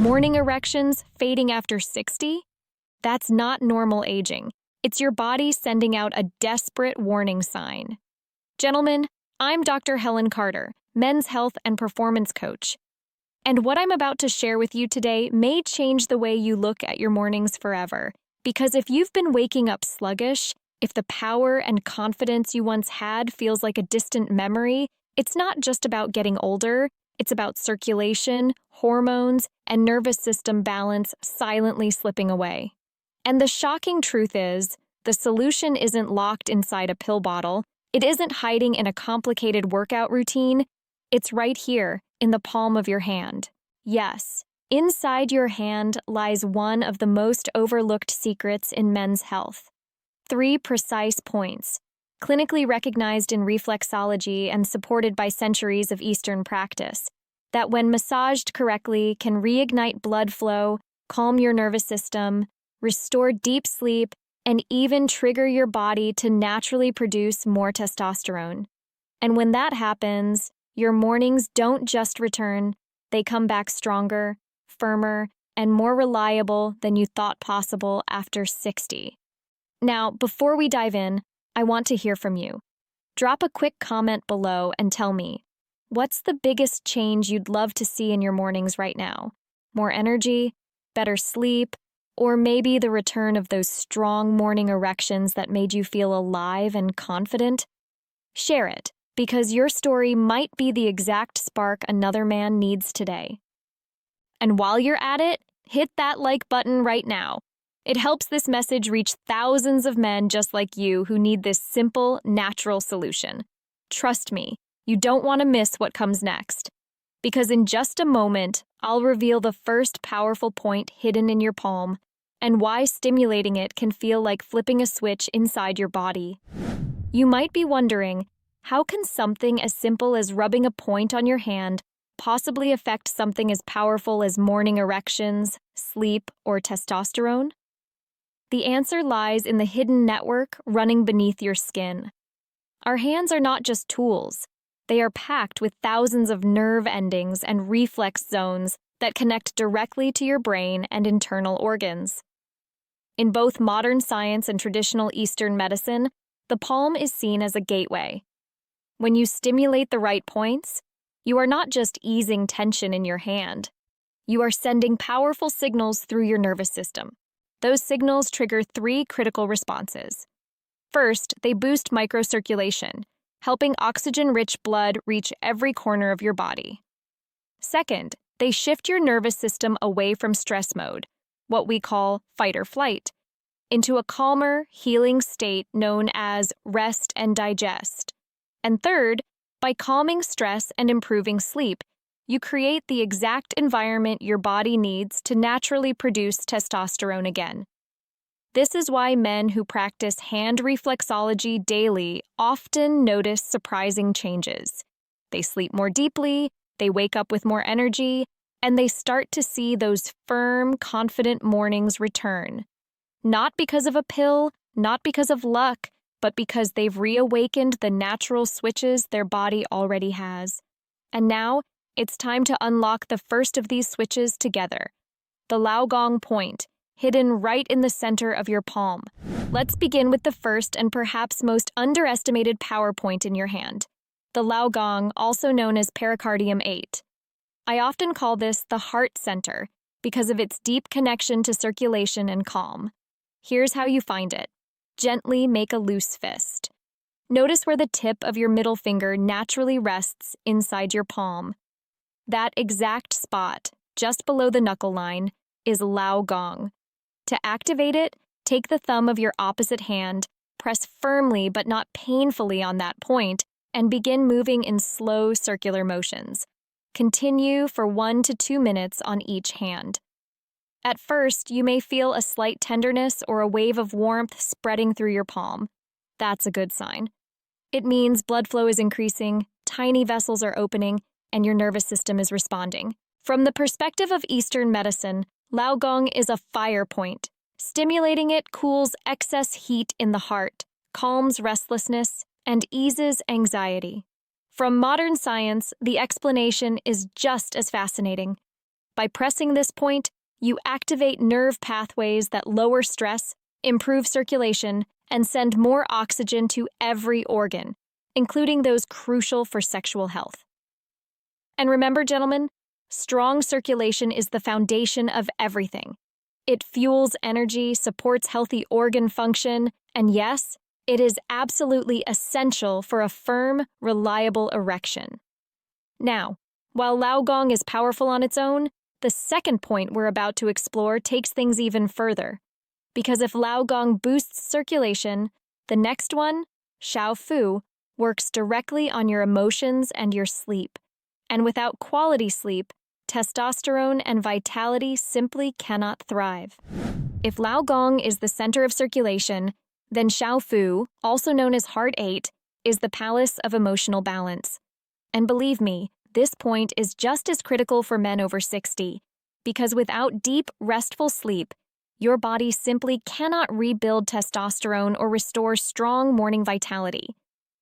Morning erections fading after 60? That's not normal aging. It's your body sending out a desperate warning sign. Gentlemen, I'm Dr. Helen Carter, men's health and performance coach. And what I'm about to share with you today may change the way you look at your mornings forever. Because if you've been waking up sluggish, if the power and confidence you once had feels like a distant memory, it's not just about getting older, it's about circulation, hormones, and nervous system balance silently slipping away. And the shocking truth is, the solution isn't locked inside a pill bottle, it isn't hiding in a complicated workout routine, it's right here, in the palm of your hand. Yes, inside your hand lies one of the most overlooked secrets in men's health. 3 precise points, clinically recognized in reflexology and supported by centuries of Eastern practice, that when massaged correctly can reignite blood flow, calm your nervous system, restore deep sleep, and even trigger your body to naturally produce more testosterone. And when that happens, your mornings don't just return, they come back stronger, firmer, and more reliable than you thought possible after 60. Now, before we dive in, I want to hear from you. Drop a quick comment below and tell me, what's the biggest change you'd love to see in your mornings right now? More energy, better sleep, or maybe the return of those strong morning erections that made you feel alive and confident? Share it, because your story might be the exact spark another man needs today. And while you're at it, hit that like button right now. It helps this message reach thousands of men just like you who need this simple, natural solution. Trust me, you don't want to miss what comes next. Because in just a moment, I'll reveal the first powerful point hidden in your palm and why stimulating it can feel like flipping a switch inside your body. You might be wondering, how can something as simple as rubbing a point on your hand possibly affect something as powerful as morning erections, sleep, or testosterone? The answer lies in the hidden network running beneath your skin. Our hands are not just tools. They are packed with thousands of nerve endings and reflex zones that connect directly to your brain and internal organs. In both modern science and traditional Eastern medicine, the palm is seen as a gateway. When you stimulate the right points, you are not just easing tension in your hand. You are sending powerful signals through your nervous system. Those signals trigger 3 critical responses. First, they boost microcirculation, helping oxygen-rich blood reach every corner of your body. Second, they shift your nervous system away from stress mode, what we call fight or flight, into a calmer, healing state known as rest and digest. And third, by calming stress and improving sleep, you create the exact environment your body needs to naturally produce testosterone again. This is why men who practice hand reflexology daily often notice surprising changes. They sleep more deeply, they wake up with more energy, and they start to see those firm, confident mornings return. Not because of a pill, not because of luck, but because they've reawakened the natural switches their body already has. And now, it's time to unlock the first of these switches together. The Lao Gong point, hidden right in the center of your palm. Let's begin with the first and perhaps most underestimated power point in your hand. The Lao Gong, also known as pericardium 8. I often call this the heart center because of its deep connection to circulation and calm. Here's how you find it. Gently make a loose fist. Notice where the tip of your middle finger naturally rests inside your palm. That exact spot, just below the knuckle line, is Lao Gong. To activate it, take the thumb of your opposite hand, press firmly but not painfully on that point, and begin moving in slow circular motions. Continue for 1 to 2 minutes on each hand. At first, you may feel a slight tenderness or a wave of warmth spreading through your palm. That's a good sign. It means blood flow is increasing, tiny vessels are opening, and your nervous system is responding. From the perspective of Eastern medicine, Lao Gong is a fire point. Stimulating it cools excess heat in the heart, calms restlessness, and eases anxiety. From modern science, the explanation is just as fascinating. By pressing this point, you activate nerve pathways that lower stress, improve circulation, and send more oxygen to every organ, including those crucial for sexual health. And remember, gentlemen, strong circulation is the foundation of everything. It fuels energy, supports healthy organ function, and yes, it is absolutely essential for a firm, reliable erection. Now, while Lao Gong is powerful on its own, the second point we're about to explore takes things even further. Because if Lao Gong boosts circulation, the next one, Shao Fu, works directly on your emotions and your sleep. And without quality sleep, testosterone and vitality simply cannot thrive. If Lao Gong is the center of circulation, then Shao Fu, also known as Heart 8, is the palace of emotional balance. And believe me, this point is just as critical for men over 60, because without deep, restful sleep, your body simply cannot rebuild testosterone or restore strong morning vitality.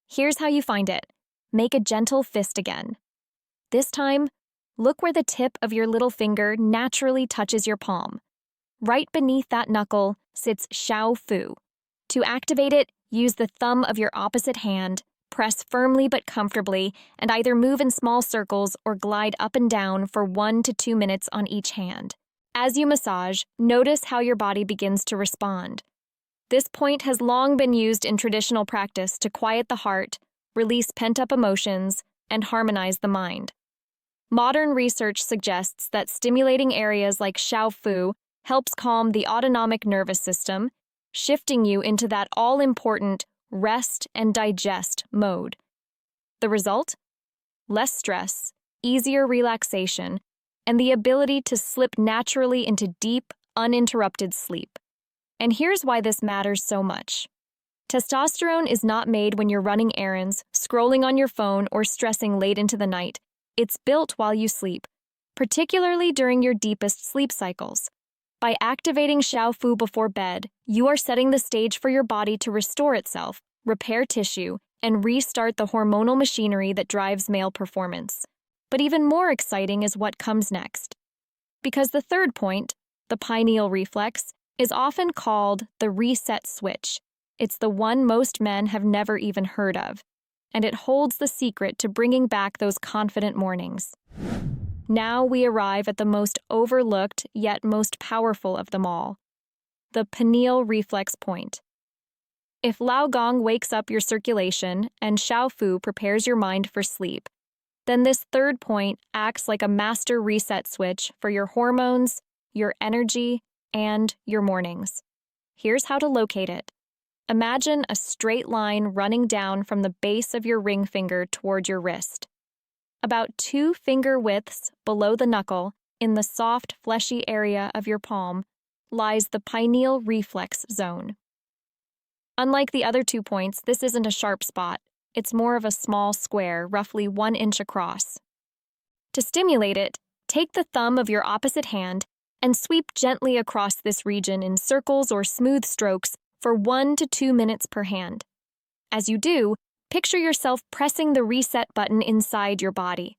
Here's how you find it. Make a gentle fist again. This time, look where the tip of your little finger naturally touches your palm. Right beneath that knuckle sits Shao Fu. To activate it, use the thumb of your opposite hand, press firmly but comfortably, and either move in small circles or glide up and down for 1 to 2 minutes on each hand. As you massage, notice how your body begins to respond. This point has long been used in traditional practice to quiet the heart, release pent-up emotions, and harmonize the mind. Modern research suggests that stimulating areas like Shao Fu helps calm the autonomic nervous system, shifting you into that all-important rest and digest mode. The result? Less stress, easier relaxation, and the ability to slip naturally into deep, uninterrupted sleep. And here's why this matters so much. Testosterone is not made when you're running errands, scrolling on your phone, or stressing late into the night. It's built while you sleep, particularly during your deepest sleep cycles. By activating Shao Fu before bed, you are setting the stage for your body to restore itself, repair tissue, and restart the hormonal machinery that drives male performance. But even more exciting is what comes next. Because the third point, the pineal reflex, is often called the reset switch. It's the one most men have never even heard of, and it holds the secret to bringing back those confident mornings. Now we arrive at the most overlooked yet most powerful of them all, the pineal reflex point. If Lao Gong wakes up your circulation and Shao Fu prepares your mind for sleep, then this third point acts like a master reset switch for your hormones, your energy, and your mornings. Here's how to locate it. Imagine a straight line running down from the base of your ring finger toward your wrist. About 2 finger widths below the knuckle, in the soft, fleshy area of your palm, lies the pineal reflex zone. Unlike the other 2 points, this isn't a sharp spot. It's more of a small square, roughly 1 inch across. To stimulate it, take the thumb of your opposite hand and sweep gently across this region in circles or smooth strokes for 1 to 2 minutes per hand. As you do, picture yourself pressing the reset button inside your body.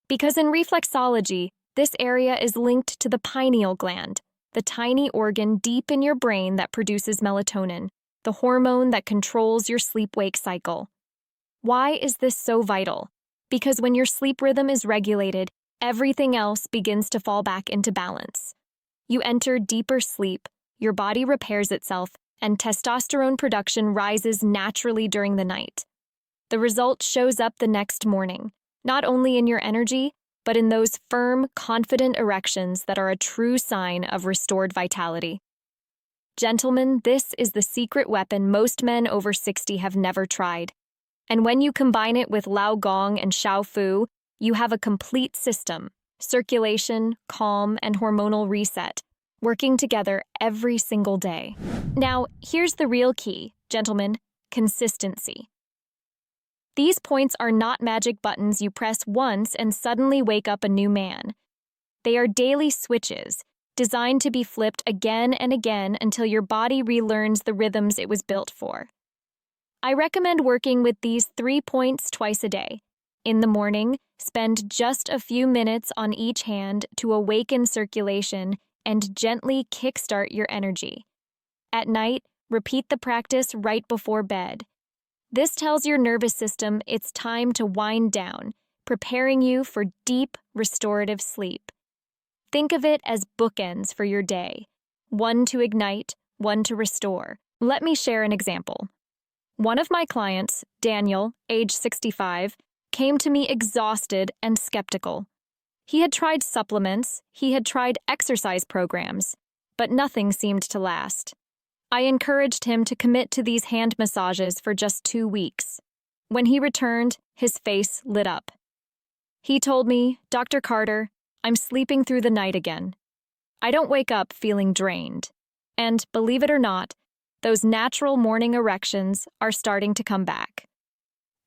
Because in reflexology, this area is linked to the pineal gland, the tiny organ deep in your brain that produces melatonin, the hormone that controls your sleep-wake cycle. Why is this so vital? Because when your sleep rhythm is regulated, everything else begins to fall back into balance. You enter deeper sleep, your body repairs itself, and testosterone production rises naturally during the night. The result shows up the next morning, not only in your energy, but in those firm, confident erections that are a true sign of restored vitality. Gentlemen, this is the secret weapon most men over 60 have never tried. And when you combine it with Lao Gong and Shao Fu, you have a complete system, circulation, calm, and hormonal reset, working together every single day. Now, here's the real key, gentlemen, consistency. These points are not magic buttons you press once and suddenly wake up a new man. They are daily switches, designed to be flipped again and again until your body relearns the rhythms it was built for. I recommend working with these 3 points twice a day. In the morning, Spend just a few minutes on each hand to awaken circulation and gently kickstart your energy. At night, repeat the practice right before bed. This tells your nervous system it's time to wind down, preparing you for deep, restorative sleep. Think of it as bookends for your day, one to ignite, one to restore. Let me share an example. One of my clients, Daniel, age 65, came to me exhausted and skeptical. He had tried supplements, he had tried exercise programs, but nothing seemed to last. I encouraged him to commit to these hand massages for just 2 weeks. When he returned, his face lit up. He told me, "Dr. Carter, I'm sleeping through the night again. I don't wake up feeling drained. And, believe it or not, those natural morning erections are starting to come back."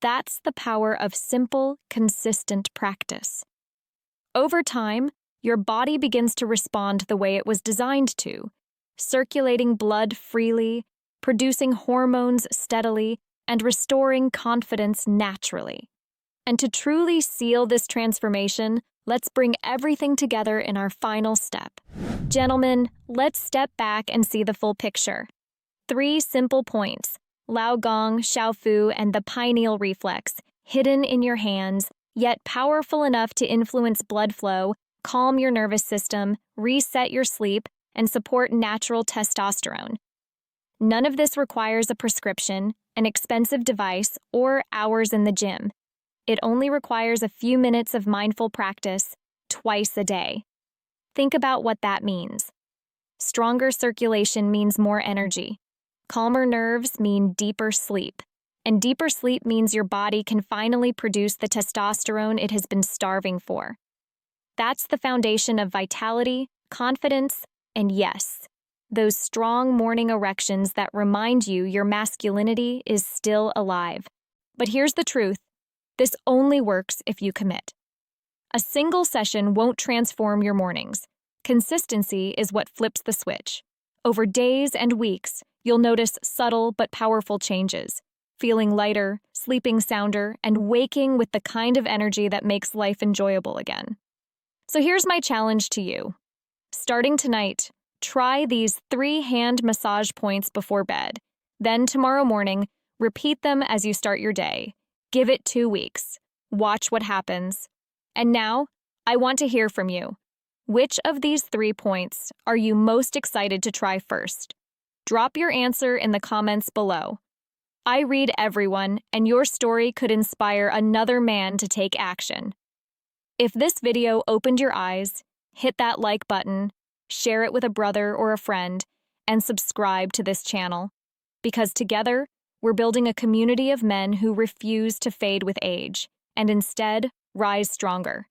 That's the power of simple, consistent practice. Over time, your body begins to respond the way it was designed to, circulating blood freely, producing hormones steadily, and restoring confidence naturally. And to truly seal this transformation, let's bring everything together in our final step. Gentlemen, let's step back and see the full picture. 3 simple points: Lao Gong, Shao Fu, and the Pineal Reflex, hidden in your hands, yet powerful enough to influence blood flow, calm your nervous system, reset your sleep, and support natural testosterone. None of this requires a prescription, an expensive device, or hours in the gym. It only requires a few minutes of mindful practice, twice a day. Think about what that means. Stronger circulation means more energy. Calmer nerves mean deeper sleep. And deeper sleep means your body can finally produce the testosterone it has been starving for. That's the foundation of vitality, confidence, and yes, those strong morning erections that remind you your masculinity is still alive. But here's the truth. This only works if you commit. A single session won't transform your mornings. Consistency is what flips the switch. Over days and weeks, you'll notice subtle but powerful changes, feeling lighter, sleeping sounder, and waking with the kind of energy that makes life enjoyable again. So here's my challenge to you. Starting tonight, try these 3 hand massage points before bed. Then tomorrow morning, repeat them as you start your day. Give it 2 weeks. Watch what happens. And now, I want to hear from you. Which of these 3 points are you most excited to try first? Drop your answer in the comments below. I read everyone, and your story could inspire another man to take action. If this video opened your eyes, hit that like button, share it with a brother or a friend, and subscribe to this channel. Because together, we're building a community of men who refuse to fade with age, and instead rise stronger.